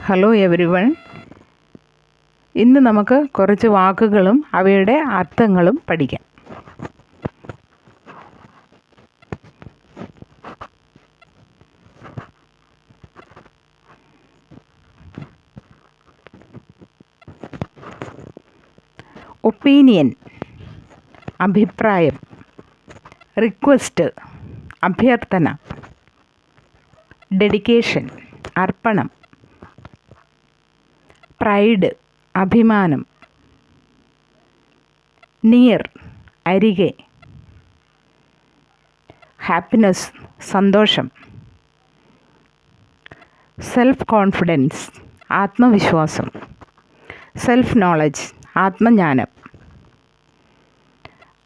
Hello everyone. ഇന്ന് നമുക്ക് കുറച്ച് വാക്കുകളും അവയുടെ അർത്ഥങ്ങളും പഠിക്കാം. ഒപ്പീനിയൻ അഭിപ്രായം, റിക്വസ്റ്റ് അഭ്യർത്ഥന, ഡെഡിക്കേഷൻ അർപ്പണം, പ്രൈഡ് അഭിമാനം, നിയർ അരികെ, ഹാപ്പിനെസ് സന്തോഷം, സെൽഫ് കോൺഫിഡൻസ് ആത്മവിശ്വാസം, സെൽഫ് നോളജ് ആത്മജ്ഞാനം,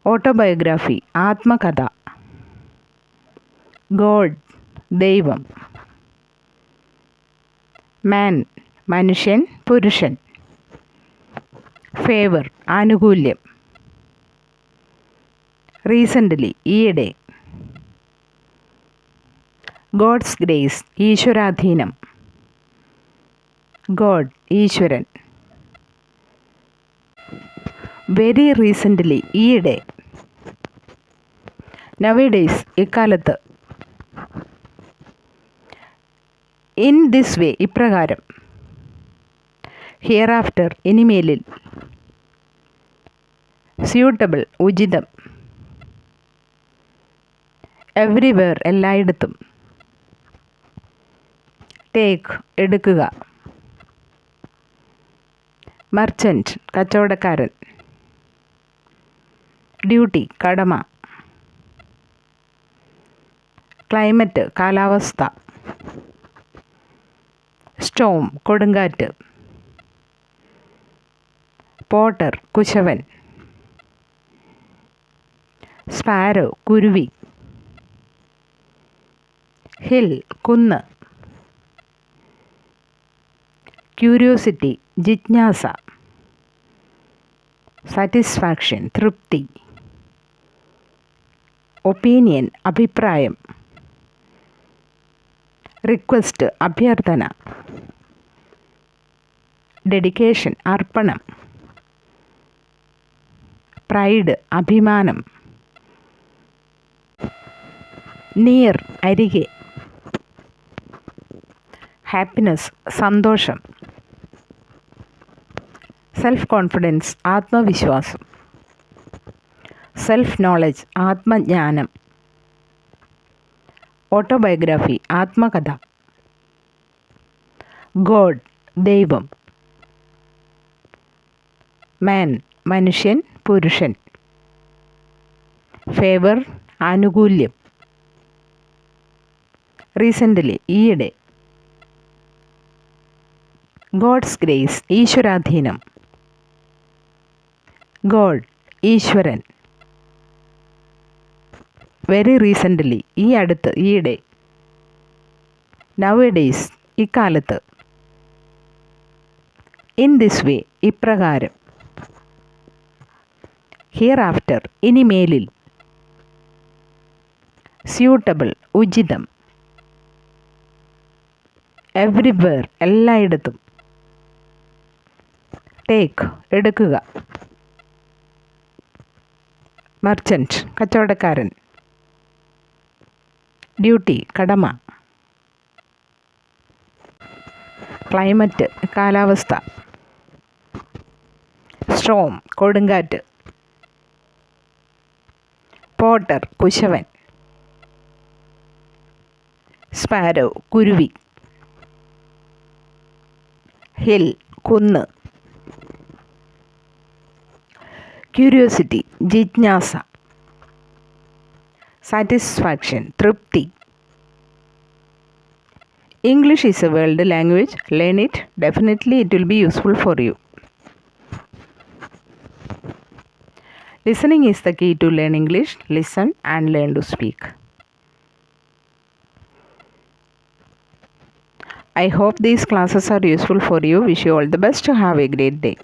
ഓട്ടോബയോഗ്രാഫി ആത്മകഥ, ഗോഡ് ദൈവം, മാൻ മനുഷ്യൻ പുരുഷൻ, ഫേവർ ആനുകൂല്യം, റീസെൻ്റ്ലി ഈയിടെ, ഗോഡ്സ് ഗ്രേസ് ഈശ്വരാധീനം, ഗോഡ് ഈശ്വരൻ, വെരി റീസെൻ്റ്ലി ഈയിടെ, നവഡേയ്സ് ഇക്കാലത്ത്, ഇൻ ദിസ് വേ ഇപ്രകാരം, ഹിയർ ആഫ്റ്റർ ഇനിമേലിൽ, സ്യൂട്ടബിൾ ഉചിതം, എവ്രിവെയർ എല്ലായിടത്തും, ടേക്ക് എടുക്കുക, മർച്ചൻ്റ് കച്ചവടക്കാരൻ, ഡ്യൂട്ടി കടമ, ക്ലൈമറ്റ് കാലാവസ്ഥ, സ്റ്റോം കൊടുങ്കാറ്റ്, പോട്ടർ കുശവൻ, സ്പാരോ കുരുവി, ഹിൽ കുന്ന്, ക്യൂരിയോസിറ്റി ജിജ്ഞാസ, സാറ്റിസ്ഫാക്ഷൻ തൃപ്തി, ഒപ്പീനിയൻ അഭിപ്രായം, റിക്വസ്റ്റ് അഭ്യർത്ഥന, ഡെഡിക്കേഷൻ അർപ്പണം, പ്രൈഡ് അഭിമാനം, നിയർ അരികെ, ഹാപ്പിനെസ് സന്തോഷം, സെൽഫ് കോൺഫിഡൻസ് ആത്മവിശ്വാസം, സെൽഫ് നോളജ് ആത്മജ്ഞാനം, ഓട്ടോബയോഗ്രാഫി ആത്മകഥ, ഗോഡ് ദൈവം, മാൻ മനുഷ്യൻ പുരുഷൻ, ഫേവർ ആനുകൂല്യം, റീസെൻ്റ്ലി ഈയിടെ, ഗോഡ്സ് ഗ്രേസ് ഈശ്വരാധീനം, ഗോഡ് ഈശ്വരൻ, വെരി റീസെൻ്റ്ലി ഈ അടുത്ത് ഈയിടെ, നവഡേയ്സ് ഇക്കാലത്ത്, ഇൻ ദിസ് വേ ഇപ്രകാരം, ഹിയർ ആഫ്റ്റർ ഇനിമേലിൽ, സ്യൂട്ടബിൾ ഉചിതം, എവ്രിവെയർ എല്ലായിടത്തും, ടേക്ക് എടുക്കുക, മർച്ചൻ്റ് കച്ചവടക്കാരൻ, ഡ്യൂട്ടി കടമ, ക്ലൈമറ്റ് കാലാവസ്ഥ, സ്റ്റോം കൊടുങ്കാറ്റ്, പോട്ടർ കുശവൻ, സ്പാരോ കുരുവി, ഹിൽ കുന്ന്, ക്യൂരിയോസിറ്റി ജിജ്ഞാസ, സാറ്റിസ്ഫാക്ഷൻ തൃപ്തി. English is a world language. Learn it. Definitely it will be useful for you. Listening is the key to learn English. Listen and learn to speak. I hope these classes are useful for you. Wish you all the best. Have a great day.